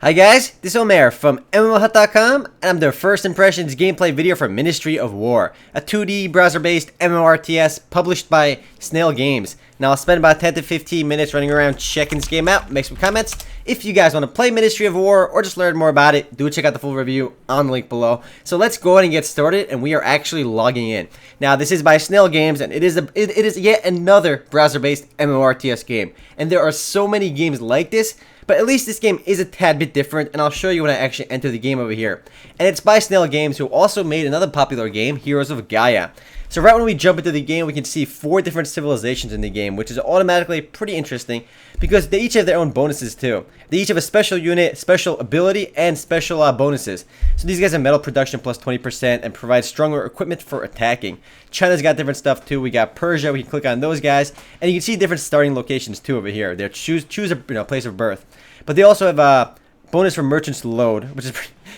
Hi guys, this is Omer from MMOHut.com, and I'm the first impressions gameplay video for Ministry of War, a 2D browser-based MMORTS published by Snail Games. Now I'll spend about 10 to 15 minutes running around checking this game out, make some comments. If you guys want to play Ministry of War or just learn more about it, do check out the full review on the link below. So let's go ahead and get started, and we are actually logging in. Now this is by Snail Games, and it is yet another browser-based MMORTS game. And there are so many games like this, but at least this game is a tad bit different, and I'll show you when I actually enter the game over here. And it's by Snail Games, who also made another popular game, Heroes of Gaia. So right when we jump into the game, we can see 4 different civilizations in the game, which is automatically pretty interesting, because they each have their own bonuses too. They each have a special unit, special ability, and special bonuses. So these guys have metal production plus 20% and provide stronger equipment for attacking. China's got different stuff too. We got Persia. We can click on those guys, and you can see different starting locations too over here. They choose a place of birth, but they also have a bonus for merchants to load, which is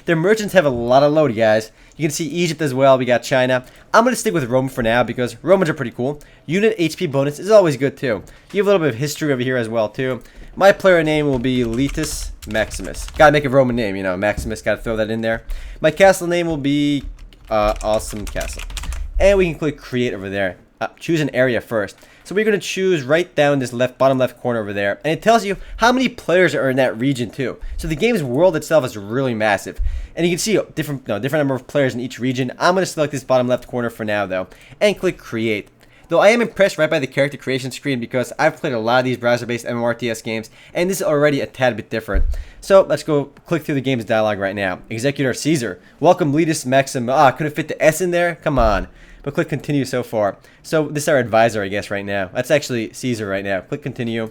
their merchants have a lot of load, guys. You can see Egypt as well. We got China. I'm going to stick with Rome for now because Romans are pretty cool. Unit HP bonus is always good too. You have a little bit of history over here as well too. My player name will be Letus Maximus. Gotta make a Roman name, you know, Maximus. Gotta throw that in there. My castle name will be Awesome Castle. And we can click Create over there. Choose an area first. So we're going to choose right down this bottom left corner over there, and it tells you how many players are in that region too. So the game's world itself is really massive, and you can see different number of players in each region. I'm going to select this bottom left corner for now though, and click Create. Though I am impressed right by the character creation screen because I've played a lot of these browser-based MMORTS games, and this is already a tad bit different. So let's go click through the game's dialogue right now. Executor Caesar, welcome Letus Maximus. Could have fit the S in there? Come on. But click continue so far. So this is our advisor, I guess, right now. That's actually Caesar right now. Click continue.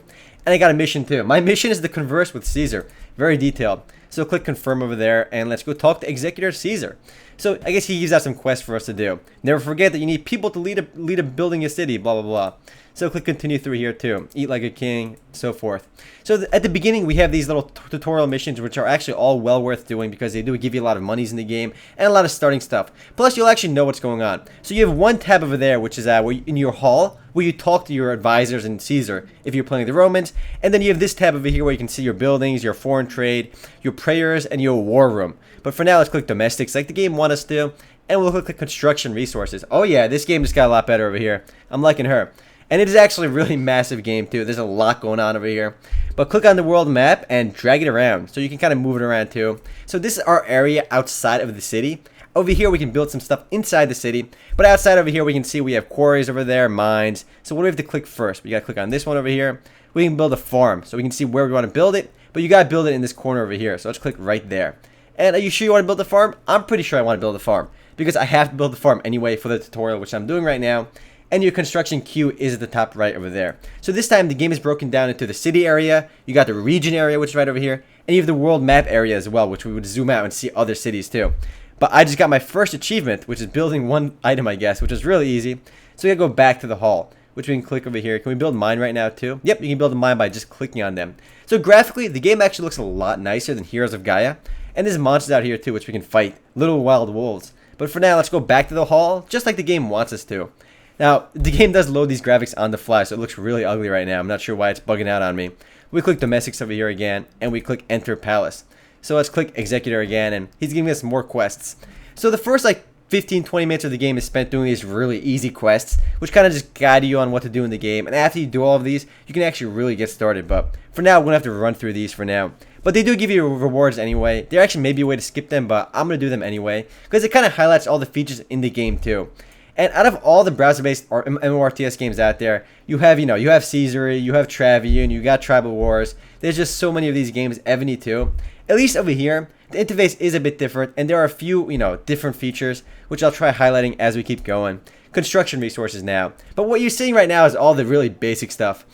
And I got a mission too. My mission is to converse with Caesar. Very detailed. So click confirm over there, and let's go talk to Executor Caesar. So I guess he gives out some quests for us to do. Never forget that you need people to lead a building a city, blah blah blah. So click continue through here too. Eat like a king, so forth. So at the beginning we have these little tutorial missions, which are actually all well worth doing because they do give you a lot of monies in the game and a lot of starting stuff. Plus you'll actually know what's going on. So you have one tab over there, which is in your hall, where you talk to your advisors and Caesar if you're playing the Romans. And then you have this tab over here where you can see your buildings, your foreign trade, your prayers, and your war room. But for now, let's click domestics like the game wants us to, and we'll click construction resources. Oh yeah, this game just got a lot better over here. I'm liking her. And it is actually a really massive game too. There's a lot going on over here. But click on the world map and drag it around, so you can kind of move it around too. So this is our area outside of the city. Over here we can build some stuff inside the city, but outside over here we can see we have quarries over there, mines. So what do we have to click first? We gotta click on this one over here. We can build a farm, so we can see where we want to build it, but you gotta build it in this corner over here. So let's click right there. And are you sure you want to build a farm? I'm pretty sure I want to build a farm, because I have to build the farm anyway for the tutorial, which I'm doing right now. And your construction queue is at the top right over there. So this time the game is broken down into the city area, you got the region area, which is right over here, and you have the world map area as well, which we would zoom out and see other cities too. But I just got my first achievement, which is building one item, I guess, which is really easy. So we gotta go back to the hall, which we can click over here. Can we build mine right now too? Yep, you can build a mine by just clicking on them. So graphically, the game actually looks a lot nicer than Heroes of Gaia. And there's monsters out here too, which we can fight. Little wild wolves. But for now, let's go back to the hall, just like the game wants us to. Now, the game does load these graphics on the fly, so it looks really ugly right now. I'm not sure why it's bugging out on me. We click domestics over here again, and we click enter palace. So let's click executor again, and he's giving us more quests. So the first 15-20 minutes of the game is spent doing these really easy quests, which kind of just guide you on what to do in the game. And after you do all of these, you can actually really get started. But for now, we're going to have to run through these for now. But they do give you rewards anyway. There actually may be a way to skip them, but I'm going to do them anyway, because it kind of highlights all the features in the game too. And out of all the browser-based MMORTS games out there, you have Caesar, you have Travian, you got Tribal Wars. There's just so many of these games, Ebony too. At least over here, the interface is a bit different, and there are a few, different features, which I'll try highlighting as we keep going. Construction resources now. But what you're seeing right now is all the really basic stuff.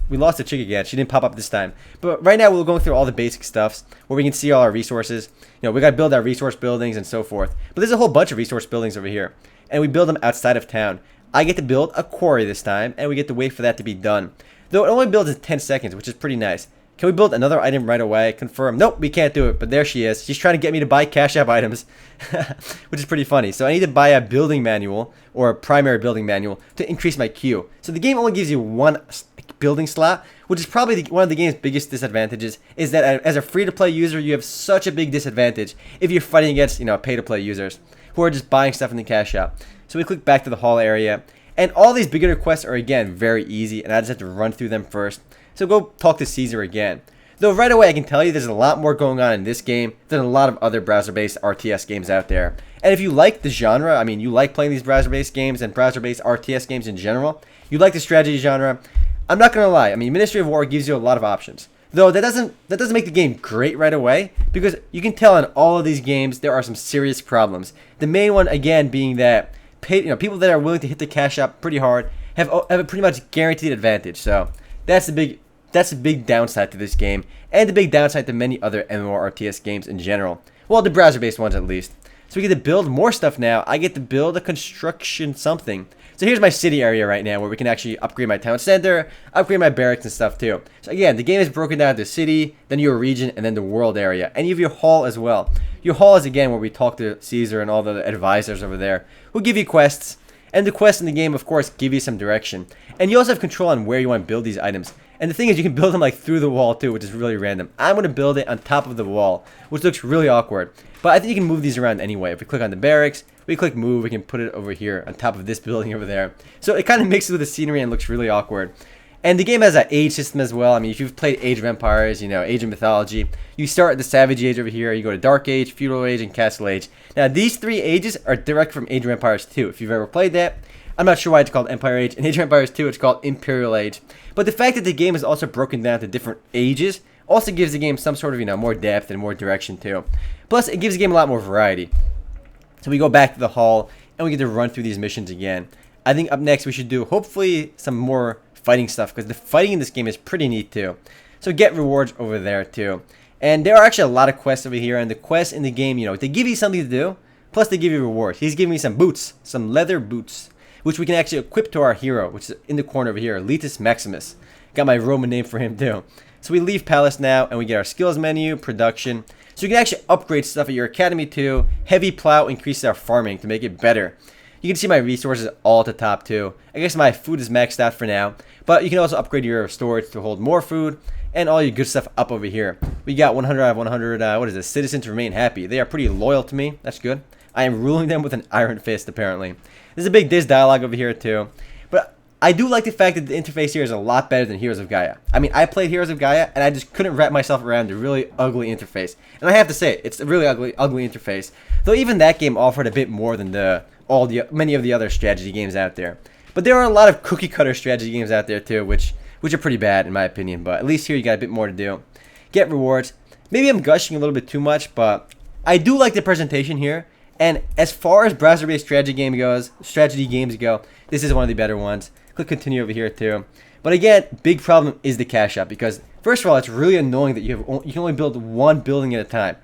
We lost the chick again. She didn't pop up this time. But right now we're going through all the basic stuffs where we can see all our resources. We got to build our resource buildings and so forth. But there's a whole bunch of resource buildings over here, and we build them outside of town. I get to build a quarry this time, and we get to wait for that to be done. Though it only builds in 10 seconds, which is pretty nice. Can we build another item right away? Confirm. Nope, we can't do it, but there she is. She's trying to get me to buy Cash App items, which is pretty funny. So I need to buy a building manual, or a primary building manual, to increase my queue. So the game only gives you one building slot, which is probably one of the game's biggest disadvantages, is that as a free-to-play user, you have such a big disadvantage if you're fighting against, pay-to-play users who are just buying stuff in the Cash App. So we click back to the hall area, and all these beginner quests are, again, very easy, and I just have to run through them first. So go talk to Caesar again. Though right away I can tell you there's a lot more going on in this game than a lot of other browser-based RTS games out there. And if you like the genre, I mean you like playing these browser-based games and browser-based RTS games in general, you like the strategy genre, I'm not going to lie, I mean Ministry of War gives you a lot of options. Though that doesn't make the game great right away, because you can tell in all of these games there are some serious problems. The main one again being that people that are willing to hit the Cash App pretty hard have a pretty much guaranteed advantage. So that's the big downside to this game, and the big downside to many other MMORPGs games in general. Well, the browser-based ones at least. So we get to build more stuff now. I get to build a construction something. So here's my city area right now where we can actually upgrade my town center, upgrade my barracks and stuff too. So again, the game is broken down to city, then your region, and then the world area. And you have your hall as well. Your hall is again where we talk to Caesar and all the advisors over there who give you quests. And the quests in the game, of course, give you some direction. And you also have control on where you want to build these items. And the thing is, you can build them like through the wall too, which is really random. I'm going to build it on top of the wall, which looks really awkward. But I think you can move these around anyway. If we click on the barracks, we click move, we can put it over here on top of this building over there. So it kind of mixes with the scenery and looks really awkward. And the game has an age system as well. I mean, if you've played Age of Empires, Age of Mythology, you start at the Savage Age over here, you go to Dark Age, Feudal Age, and Castle Age. Now, these three ages are direct from Age of Empires 2. If you've ever played that, I'm not sure why it's called Empire Age. In Age of Empires 2, it's called Imperial Age. But the fact that the game is also broken down to different ages also gives the game some sort of, more depth and more direction too. Plus, it gives the game a lot more variety. So we go back to the hall, and we get to run through these missions again. I think up next we should do, hopefully, some more fighting stuff, because the fighting in this game is pretty neat too. So get rewards over there too. And there are actually a lot of quests over here, and the quests in the game, they give you something to do, plus they give you rewards. He's giving me some boots, some leather boots, which we can actually equip to our hero, which is in the corner over here, Letus Maximus. Got my Roman name for him too. So we leave Palace now, and we get our skills menu, production. So you can actually upgrade stuff at your academy too. Heavy plow increases our farming to make it better. You can see my resources all at the top too. I guess my food is maxed out for now, but you can also upgrade your storage to hold more food, and all your good stuff up over here. We got 100 out of 100, what is this? Citizens remain happy. They are pretty loyal to me. That's good. I am ruling them with an iron fist, apparently. There's a big diss dialogue over here too. But I do like the fact that the interface here is a lot better than Heroes of Gaia. I mean, I played Heroes of Gaia, and I just couldn't wrap myself around the really ugly interface. And I have to say, it's a really ugly interface. Though even that game offered a bit more than many of the other strategy games out there. But there are a lot of cookie-cutter strategy games out there too, which are pretty bad in my opinion. But at least here you got a bit more to do. Get rewards. Maybe I'm gushing a little bit too much, but I do like the presentation here. And as far as browser-based strategy games go, this is one of the better ones. Click continue over here too. But again, big problem is the Cash App, because first of all, it's really annoying that you can only build one building at a time.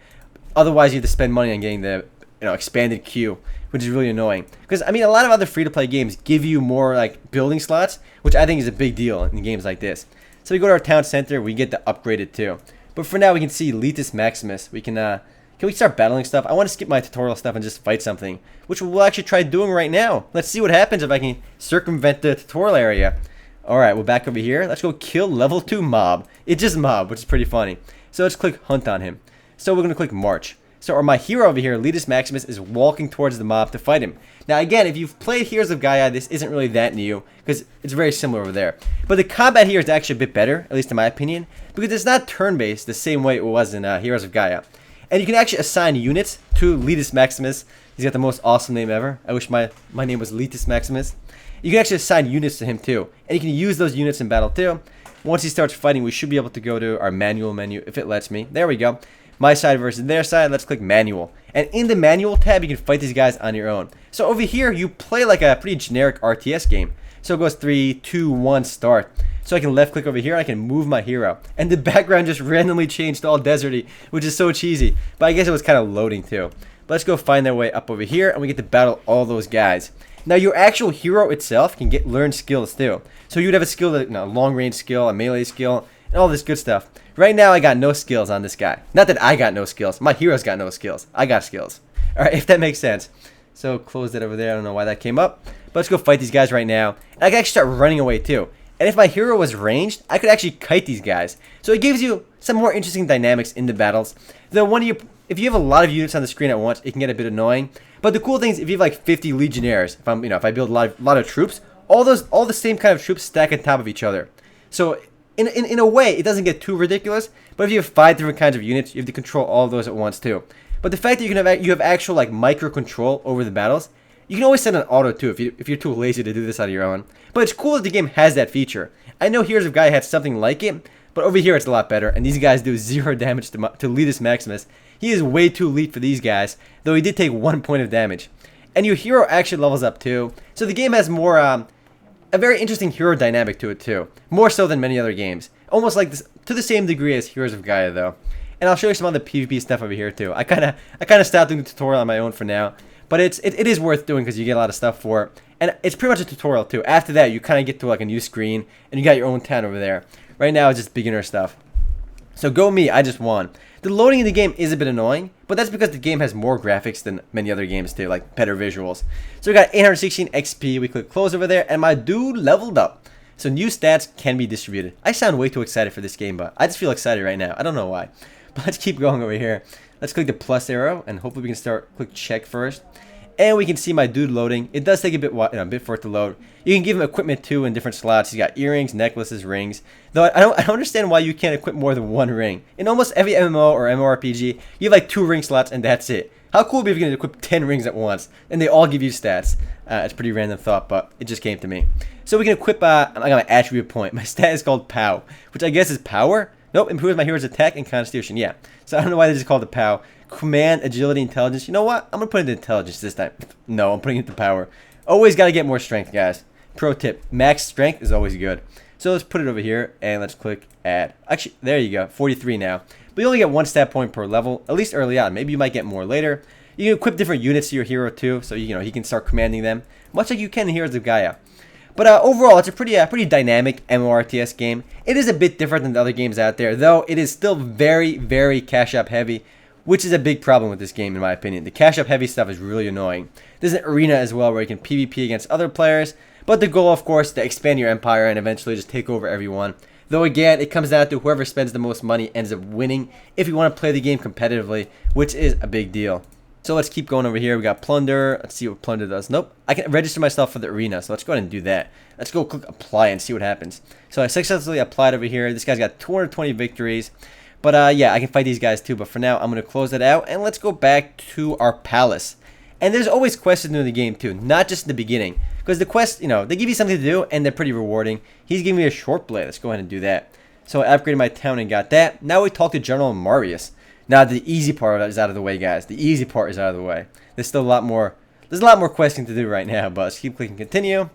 Otherwise, you have to spend money on getting the expanded queue, which is really annoying. Because I mean, a lot of other free-to-play games give you more like building slots, which I think is a big deal in games like this. So we go to our town center, we get to upgrade it too. But for now, we can see Letus Maximus. We can we start battling stuff? I want to skip my tutorial stuff and just fight something, which we'll actually try doing right now. Let's see what happens if I can circumvent the tutorial area. Alright, we're back over here. Let's go kill level 2 mob. It's just mob, which is pretty funny. So let's click hunt on him. So we're going to click march. So my hero over here, Letus Maximus, is walking towards the mob to fight him. Now again, if you've played Heroes of Gaia, this isn't really that new, because it's very similar over there. But the combat here is actually a bit better, at least in my opinion, because it's not turn-based the same way it was in Heroes of Gaia. And you can actually assign units to Letus Maximus. He's got the most awesome name ever. I wish my name was Letus Maximus. You can actually assign units to him too. And you can use those units in battle too. Once he starts fighting, we should be able to go to our manual menu if it lets me. There we go. My side versus their side. Let's click manual. And in the manual tab, you can fight these guys on your own. So over here, you play like a pretty generic RTS game. So it goes 3, 2, 1, start. So I can left click over here, I can move my hero. And the background just randomly changed to all deserty, which is so cheesy. But I guess it was kind of loading too. But let's go find their way up over here, and we get to battle all those guys. Now your actual hero itself can learn skills too. So you would have a skill, that, long range skill, a melee skill, and all this good stuff. Right now, I got no skills on this guy. Not that I got no skills. My hero's got no skills. I got skills. Alright, if that makes sense. So, close that over there. I don't know why that came up. But let's go fight these guys right now. And I can actually start running away, too. And if my hero was ranged, I could actually kite these guys. So, it gives you some more interesting dynamics in the battles. Though, if you have a lot of units on the screen at once, it can get a bit annoying. But the cool thing is, if you have like 50 legionnaires, if I build a lot of troops, all the same kind of troops stack on top of each other. So, in a way, it doesn't get too ridiculous. But if you have 5 different kinds of units, you have to control all of those at once too. But the fact that you have actual like micro control over the battles, you can always set an auto too if you're too lazy to do this on your own. But it's cool that the game has that feature. I know Heroes of Gaia had something like it, but over here it's a lot better. And these guys do 0 damage to Letus Maximus. He is way too elite for these guys, though he did take 1 point of damage. And your hero actually levels up too. So the game has more a very interesting hero dynamic to it too, more so than many other games. Almost like this, to the same degree as Heroes of Gaia though. And I'll show you some other PvP stuff over here too. I kind of stopped doing the tutorial on my own for now, but it is worth doing because you get a lot of stuff for it. And it's pretty much a tutorial too. After that, you kind of get to like a new screen and you got your own town over there. Right now, it's just beginner stuff. So go me, I just won. The loading in the game is a bit annoying, but that's because the game has more graphics than many other games too, like better visuals. So we got 816 XP, we click close over there, and my dude leveled up. So new stats can be distributed. I sound way too excited for this game, but I just feel excited right now. I don't know why. But let's keep going over here. Let's click the plus arrow, and hopefully we can click check first. And we can see my dude loading. It does take a bit for it to load. You can give him equipment too in different slots. He's got earrings, necklaces, rings. Though I don't understand why you can't equip more than 1 ring. In almost every MMO or MMORPG, you have like 2 ring slots and that's it. How cool would it be if you can equip 10 rings at once and they all give you stats? It's a pretty random thought, but it just came to me. So we can equip, I got my attribute point. My stat is called POW, which I guess is power. Nope, improves my hero's attack and constitution. Yeah. So I don't know why they just called it POW. Command, agility, intelligence. You know what? I'm going to put it in intelligence this time. No, I'm putting it to power. Always got to get more strength, guys. Pro tip. Max strength is always good. So let's put it over here and let's click add. Actually, there you go. 43 now. But you only get 1 stat point per level, at least early on. Maybe you might get more later. You can equip different units to your hero too, so he can start commanding them, much like you can in Heroes of Gaia. But overall, it's a pretty dynamic MMORTS game. It is a bit different than the other games out there, though it is still very, very cash-up heavy, which is a big problem with this game in my opinion. The cash-up heavy stuff is really annoying. There's an arena as well where you can PvP against other players, but the goal, of course, is to expand your empire and eventually just take over everyone. Though again, it comes down to whoever spends the most money ends up winning if you want to play the game competitively, which is a big deal. So let's keep going over here. We got plunder. Let's see what plunder does. Nope. I can register myself for the arena, so let's go ahead and do that. Let's go click apply and see what happens. So I successfully applied over here. This guy's got 220 victories. But yeah, I can fight these guys too. But for now, I'm going to close it out and let's go back to our palace. And there's always quests in the game too, not just in the beginning. Because the quests, they give you something to do and they're pretty rewarding. He's giving me a short blade. Let's go ahead and do that. So I upgraded my town and got that. Now we talk to General Marius. Now the easy part is out of the way, guys. The easy part is out of the way. There's still a lot more. There's a lot more questing to do right now, but let's keep clicking continue.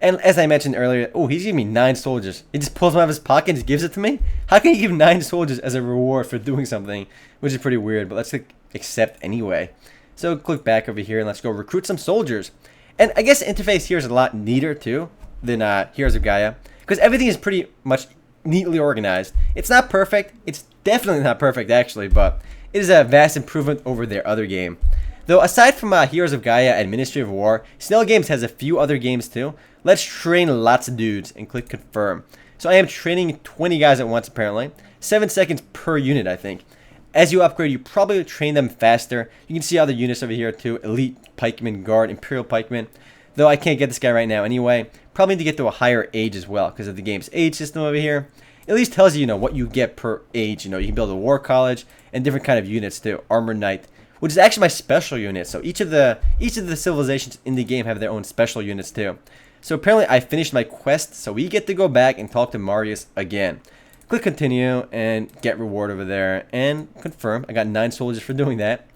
And as I mentioned earlier, oh, he's giving me 9 soldiers. He just pulls them out of his pocket and just gives it to me. How can he give 9 soldiers as a reward for doing something, which is pretty weird? But let's click accept anyway. So click back over here and let's go recruit some soldiers. And I guess the interface here is a lot neater too than Heroes of Gaia, because everything is pretty much neatly organized. It's not perfect. It's definitely not perfect actually, but it is a vast improvement over their other game. Though aside from Heroes of Gaia and Ministry of War, Snail Games has a few other games too. Let's train lots of dudes and click confirm. So I am training 20 guys at once apparently. 7 seconds per unit I think. As you upgrade, you probably train them faster. You can see other units over here too. Elite Pikeman, Guard, Imperial Pikeman. Though I can't get this guy right now anyway. Probably need to get to a higher age as well because of the game's age system over here. It at least tells you, what you get per age. You can build a war college and different kind of units too. Armored Knight, which is actually my special unit. So each of the civilizations in the game have their own special units too. So apparently I finished my quest, so we get to go back and talk to Marius again. Click continue and get reward over there and confirm. I got 9 soldiers for doing that.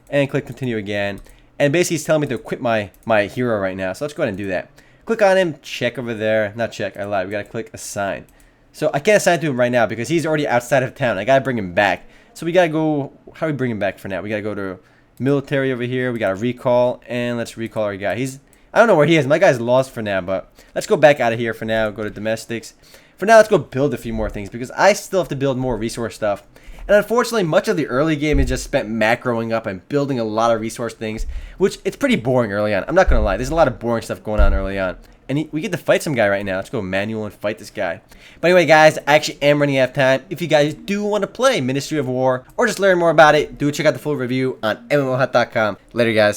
And click continue again. And basically he's telling me to equip my hero right now. So let's go ahead and do that. Click on him, check over there. Not check, I lied. We gotta click assign. So I can't assign to him right now because he's already outside of town. I gotta bring him back. So we gotta go, how do we bring him back for now? We gotta go to military over here. We gotta recall, and let's recall our guy. I don't know where he is. My guy's lost for now, but let's go back out of here for now. Go to domestics. For now, let's go build a few more things because I still have to build more resource stuff. And unfortunately, much of the early game is just spent macroing up and building a lot of resource things, which it's pretty boring early on. I'm not going to lie. There's a lot of boring stuff going on early on. And we get to fight some guy right now. Let's go manual and fight this guy. But anyway, guys, I actually am running out of time. If you guys do want to play Ministry of War or just learn more about it, do check out the full review on MMOHut.com. Later, guys.